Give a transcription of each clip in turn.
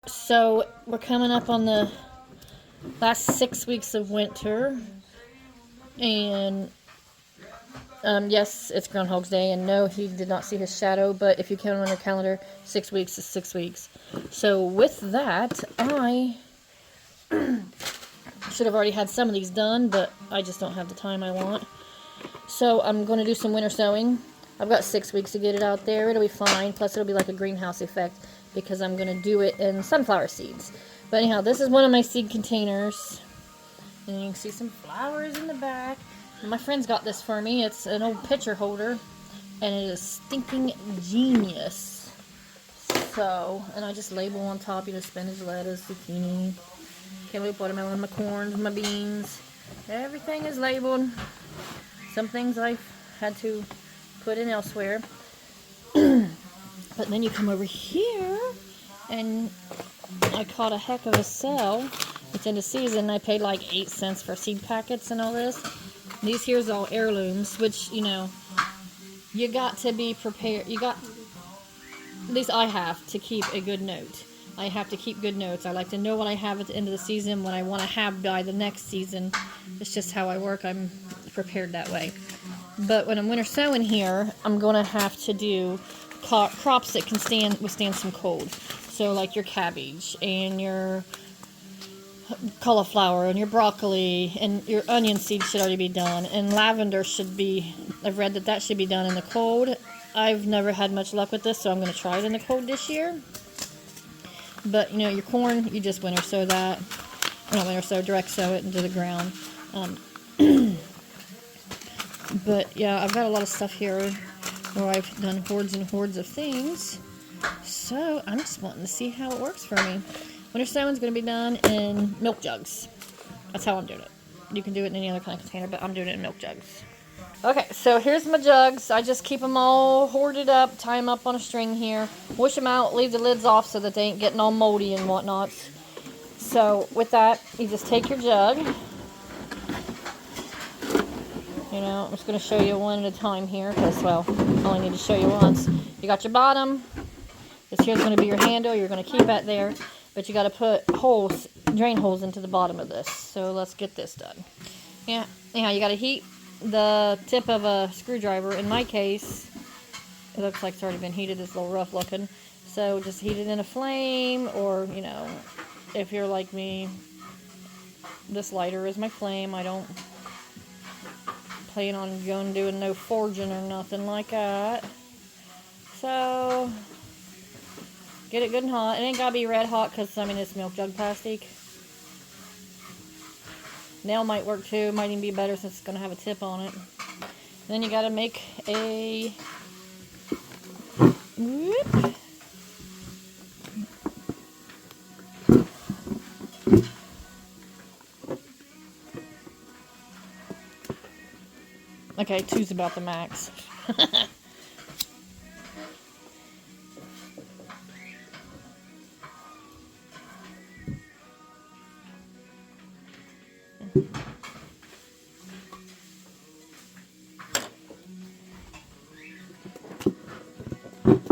So we're coming up on the last 6 weeks of winter, and yes, it's Groundhog's Day, and no, he did not see his shadow, but if you count on your calendar, 6 weeks is 6 weeks. So with that, I should have already had some of these done, but I just don't have the time I want. So I'm going to do some winter sowing. I've got 6 weeks to get it out there. It'll be fine. Plus, it'll be like a greenhouse effect because I'm going to do it in sunflower seeds. But anyhow, this is one of my seed containers. And you can see some flowers in the back. And my friend's got this for me. It's an old pitcher holder. And it is stinking genius. So, and I just label on top, spinach, lettuce, zucchini, cantaloupe, watermelon, my corns, my beans. Everything is labeled. Some things I've had to put in elsewhere. But then you come over here, and I caught a heck of a sale. It's in the season. I paid like 8 cents for seed packets and all this. These here's all heirlooms, which, you got to be prepared. At least I have to keep a good note. I have to keep good notes. I like to know what I have at the end of the season, what I want to have by the next season. It's just how I work. I'm prepared that way. But when I'm winter sowing here, I'm going to have to do crops that can withstand some cold. So like your cabbage and your cauliflower and your broccoli and your onion seeds should already be done. And lavender I've read that should be done in the cold. I've never had much luck with this, so I'm going to try it in the cold this year. But, your corn, you just winter sow that. Not winter sow, direct sow it into the ground. But, yeah, I've got a lot of stuff here where I've done hordes and hordes of things. So, I'm just wanting to see how it works for me. Winter sowing's going to be done in milk jugs. That's how I'm doing it. You can do it in any other kind of container, but I'm doing it in milk jugs. Okay, so here's my jugs. I just keep them all hoarded up, tie them up on a string here, wash them out, leave the lids off so that they ain't getting all moldy and whatnot. So with that, you just take your jug. I'm just going to show you one at a time here because, well, I only need to show you once. You got your bottom. This here's going to be your handle. You're going to keep that there, but you got to put drain holes into the bottom of this. So let's get this done. Yeah, anyhow, you got to heat the tip of a screwdriver. In my case, it looks like it's already been heated. It's a little rough looking. So just heat it in a flame, or, if you're like me, this lighter is my flame. I don't plan on doing no forging or nothing like that. So, get it good and hot. It ain't gotta be red hot because, it's milk jug plastic. Nail might work too. Might even be better since it's going to have a tip on it. Then you got to make a... Whoop. Okay, 2's about the max.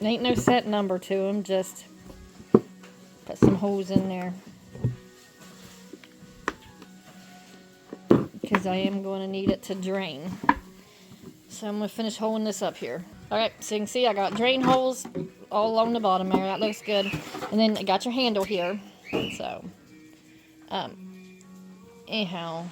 Ain't no set number to them, just put some holes in there. Because I am going to need it to drain. So I'm going to finish holding this up here. Alright, so you can see I got drain holes all along the bottom there. That looks good. And then I got your handle here. So, anyhow,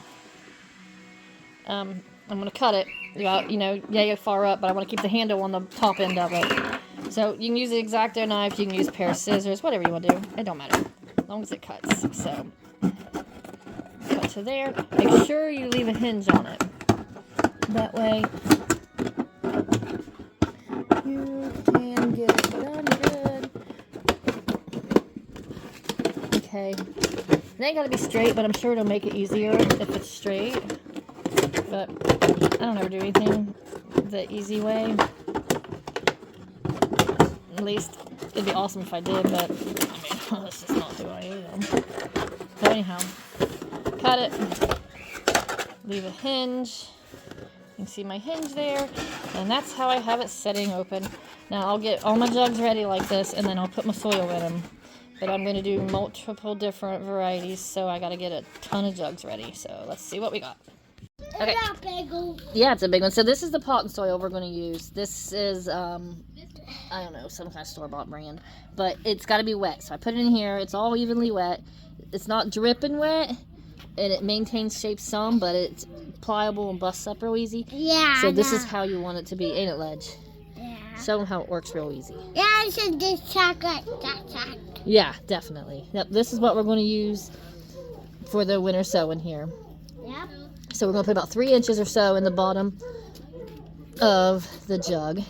I'm going to cut it. Yay far up, but I want to keep the handle on the top end of it. So you can use the X-Acto knife, you can use a pair of scissors, whatever you want to do. It don't matter, as long as it cuts. So, cut to there. Make sure you leave a hinge on it. That way, you can get it done good. Okay. It ain't gotta be straight, but I'm sure it'll make it easier if it's straight. But I don't ever do anything the easy way. At least it'd be awesome if I did, but that's just not who I am. So anyhow, cut it, leave a hinge. You can see my hinge there, and that's how I have it setting open. Now I'll get all my jugs ready like this, and then I'll put my soil in them. but I'm going to do multiple different varieties, so I got to get a ton of jugs ready. So let's see what we got. Okay. Yeah, it's a big one. So this is the pot and soil we're going to use. This is, I don't know, some kind of store-bought brand, but it's got to be wet. So I put it in here. It's all evenly wet. It's not dripping wet, and it maintains shape some, but it's pliable and busts up real easy. Yeah. So this is how you want it to be, ain't it, Ledge? Yeah. Show them how it works real easy. Yeah, I should just chocolate. Yeah, definitely. Yep, this is what we're going to use for the winter sowing here. Yep. So we're going to put about 3 inches or so in the bottom of the jug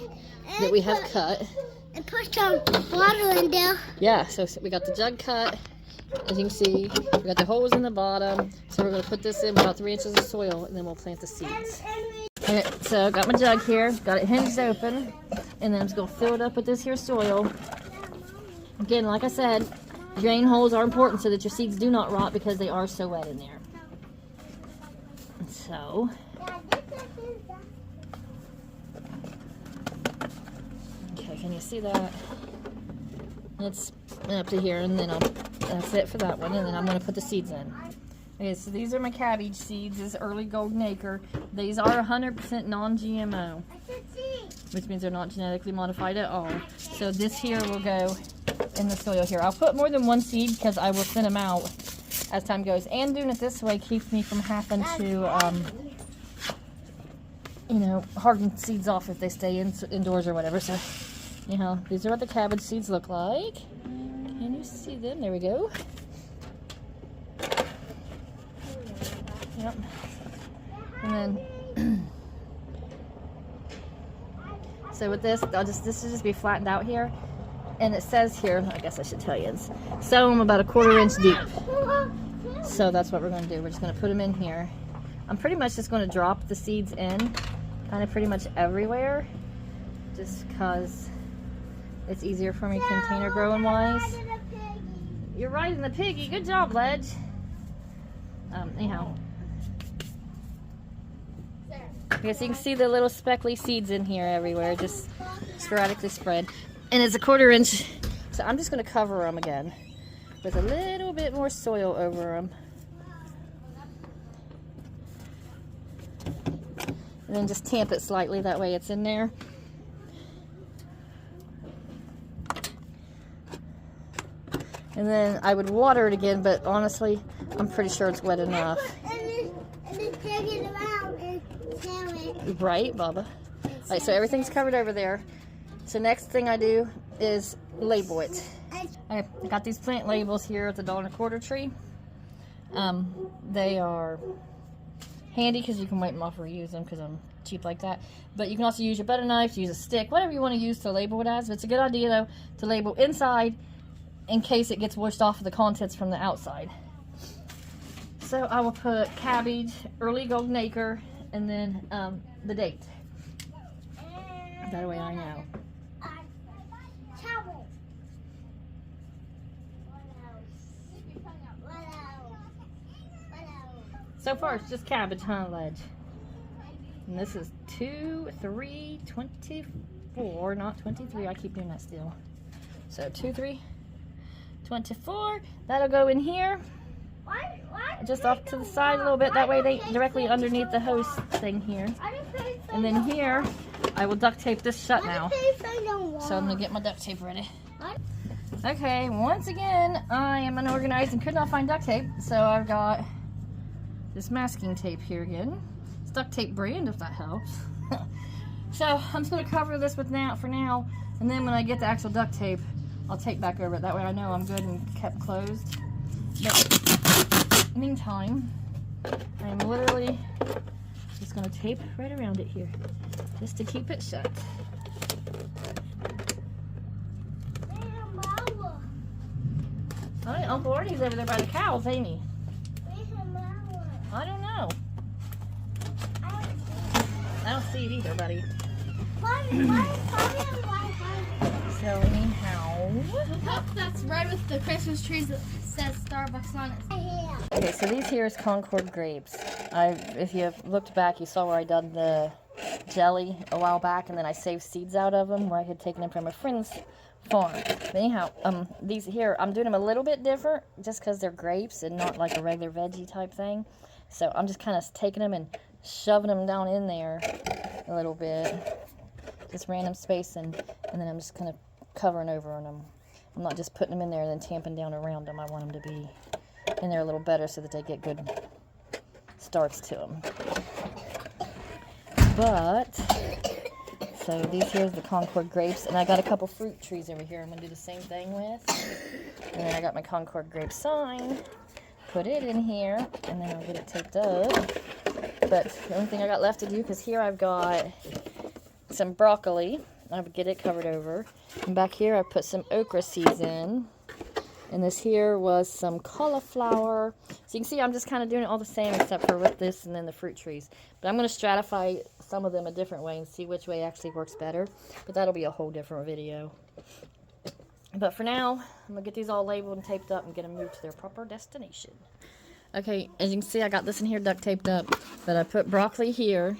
that we have cut. And put some water in there. Yeah, so we got the jug cut. As you can see, we got the holes in the bottom. So we're going to put this in about 3 inches of soil, and then we'll plant the seeds. Okay, so I got my jug here, got it hinged open, and then I'm just going to fill it up with this here soil. Again, like I said, drain holes are important so that your seeds do not rot because they are so wet in there. So, okay, can you see that? It's up to here, and then that's it for that one, and then I'm going to put the seeds in. Okay, so these are my cabbage seeds. This is early golden acre. These are 100% non-GMO, which means they're not genetically modified at all. So this here will go in the soil here. I'll put more than one seed because I will thin them out as time goes. And doing it this way keeps me from having to, you know, harden seeds off if they stay indoors or whatever. So, you know, these are what the cabbage seeds look like. Can you see them? There we go. Yep. And then, so with this, this will just be flattened out here. And it says here, I guess I should tell you, it's sow them about 1/4 inch deep. So that's what we're going to do. We're just going to put them in here. I'm pretty much just going to drop the seeds in, kind of pretty much everywhere, just because it's easier for me container growing wise. You're riding the piggy. Good job, Ledge. Anyhow. Okay, so you can see the little speckly seeds in here everywhere, just sporadically spread. And it's 1/4 inch, so I'm just going to cover them again with a little bit more soil over them. And then just tamp it slightly, that way it's in there. And then I would water it again, but honestly, I'm pretty sure it's wet enough. Right, Bubba? Alright, so everything's covered over there. So next thing I do is label it. I got these plant labels here at the $1.25 tree. They are handy because you can wipe them off or reuse them because I'm cheap like that. But you can also use your butter knife, use a stick, whatever you want to use to label it as. But it's a good idea though to label inside in case it gets washed off of the contents from the outside. So I will put cabbage, early golden acre, and then the date. That way I know. So far it's just cabbage, huh, Ledge? And this is 2, 3, 24, not 23. I keep doing that still. So 2, 3, 24. That'll go in here. Just off to the side a little bit. That way they directly underneath the hose thing here. And then here, I will duct tape this shut now. So I'm gonna get my duct tape ready. Okay, once again, I am unorganized and could not find duct tape. So I've got this masking tape here again. It's duct tape brand, if that helps. So I'm just gonna cover this with for now. And then when I get the actual duct tape, I'll tape back over it. That way I know I'm good and kept closed. But meantime, I'm literally just going to tape right around it here, just to keep it shut. Alright, Uncle Artie's over there by the cows, ain't he? I don't know. I don't see it either, buddy. So anyhow, that's right with the Christmas trees that says Starbucks on it. Okay, so these here is Concord grapes. If you looked back, you saw where I done the jelly a while back, and then I saved seeds out of them where I had taken them from a friend's farm. But anyhow, these here, I'm doing them a little bit different just because they're grapes and not like a regular veggie type thing. So I'm just kind of taking them and shoving them down in there a little bit. Just random spacing, and then I'm just kind of covering over on them. I'm not just putting them in there and then tamping down around them. I want them to be in there a little better so that they get good starts to them. But, so these here's the Concord grapes, and I got a couple fruit trees over here I'm going to do the same thing with. And then I got my Concord grape sign, put it in here, and then I'll get it taped up. But the only thing I got left to do, because here I've got some broccoli, I would get it covered over. And back here I put some okra seeds in. And this here was some cauliflower. So you can see I'm just kind of doing it all the same except for with this and then the fruit trees. But I'm going to stratify some of them a different way and see which way actually works better. But that'll be a whole different video. But for now, I'm going to get these all labeled and taped up and get them moved to their proper destination. Okay, as you can see I got this in here duct taped up. But I put broccoli here.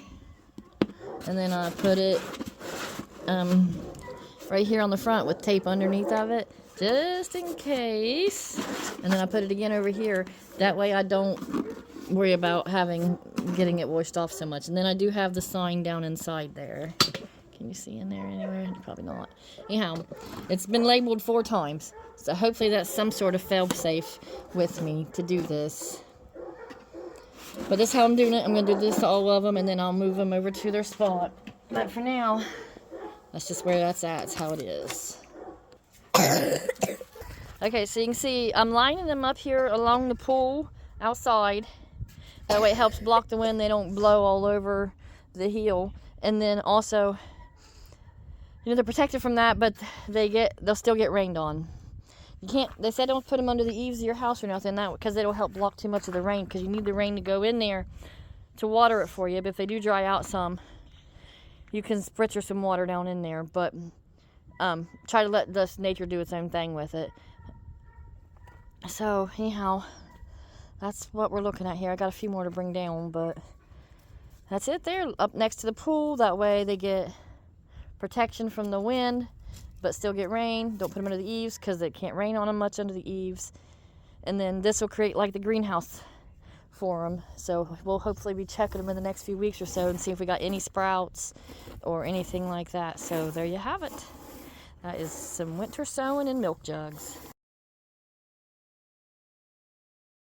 And then I put it right here on the front with tape underneath of it, just in case. And then I put it again over here. That way I don't worry about getting it washed off so much. And then I do have the sign down inside there. Can you see in there anywhere? Probably not. Anyhow, it's been labeled 4 times. So hopefully that's some sort of fail-safe with me to do this. But this is how I'm doing it. I'm going to do this to all of them, and then I'll move them over to their spot. But for now, that's just where that's at. It's how it is. Okay, so you can see I'm lining them up here along the pool outside. That way it helps block the wind. They don't blow all over the heel. And then also, you know, they're protected from that, but they'll still get rained on. You can't, they said don't put them under the eaves of your house or nothing, because it'll help block too much of the rain, because you need the rain to go in there to water it for you. But if they do dry out some, you can spritzer some water down in there. But try to let this nature do its own thing with it. So anyhow, that's what we're looking at here. I got a few more to bring down, but that's it there, up next to the pool. That way they get protection from the wind, but still get rain. Don't put them under the eaves because it can't rain on them much under the eaves. And then this will create like the greenhouse for them. So we'll hopefully be checking them in the next few weeks or so and see if we got any sprouts or anything like that. So there you have it. That is some winter sowing in milk jugs.